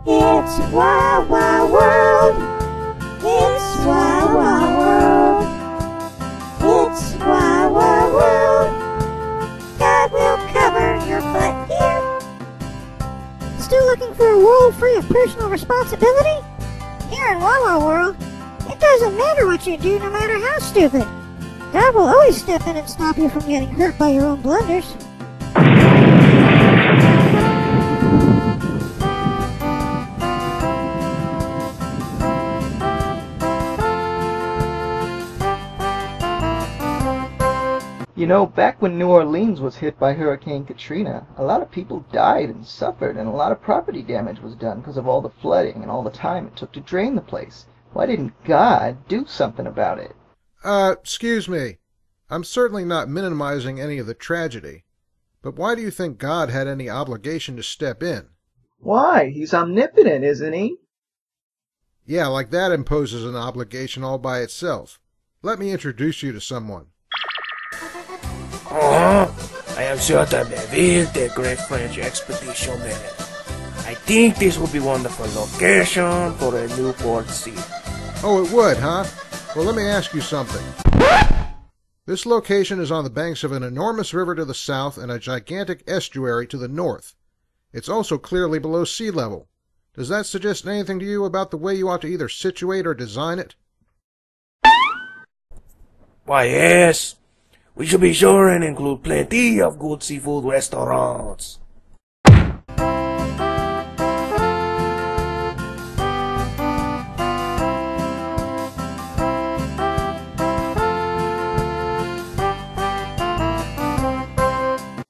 It's Wild Wild World. It's Wild Wild World. It's Wild Wild World. God will cover your butt here. Still looking for a world free of personal responsibility? Here in Wild Wild World, it doesn't matter what you do, no matter how stupid. God will always step in and stop you from getting hurt by your own blunders. You know, back when New Orleans was hit by Hurricane Katrina, a lot of people died and suffered, and a lot of property damage was done because of all the flooding and all the time it took to drain the place. Why didn't God do something about it? Excuse me. I'm certainly not minimizing any of the tragedy. But why do you think God had any obligation to step in? Why? He's omnipotent, isn't he? Yeah, like that imposes an obligation all by itself. Let me introduce you to someone. I am certain they will the great French expedition minute. I think this would be a wonderful location for a new port city. Oh, it would, huh? Well, let me ask you something. This location is on the banks of an enormous river to the south and a gigantic estuary to the north. It's also clearly below sea level. Does that suggest anything to you about the way you ought to either situate or design it? Why, yes. We should be sure and include plenty of good seafood restaurants.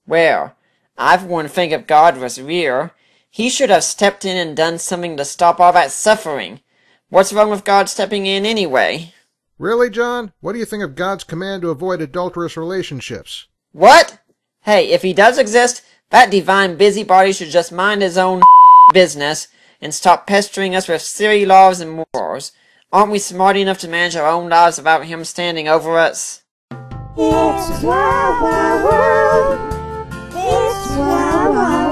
Well, I for one think if God was real, he should have stepped in and done something to stop all that suffering. What's wrong with God stepping in anyway? Really, John? What do you think of God's command to avoid adulterous relationships? What? Hey, if he does exist, that divine busybody should just mind his own business and stop pestering us with silly laws and morals. Aren't we smart enough to manage our own lives without him standing over us? It's Wild Wild World. It's Wild Wild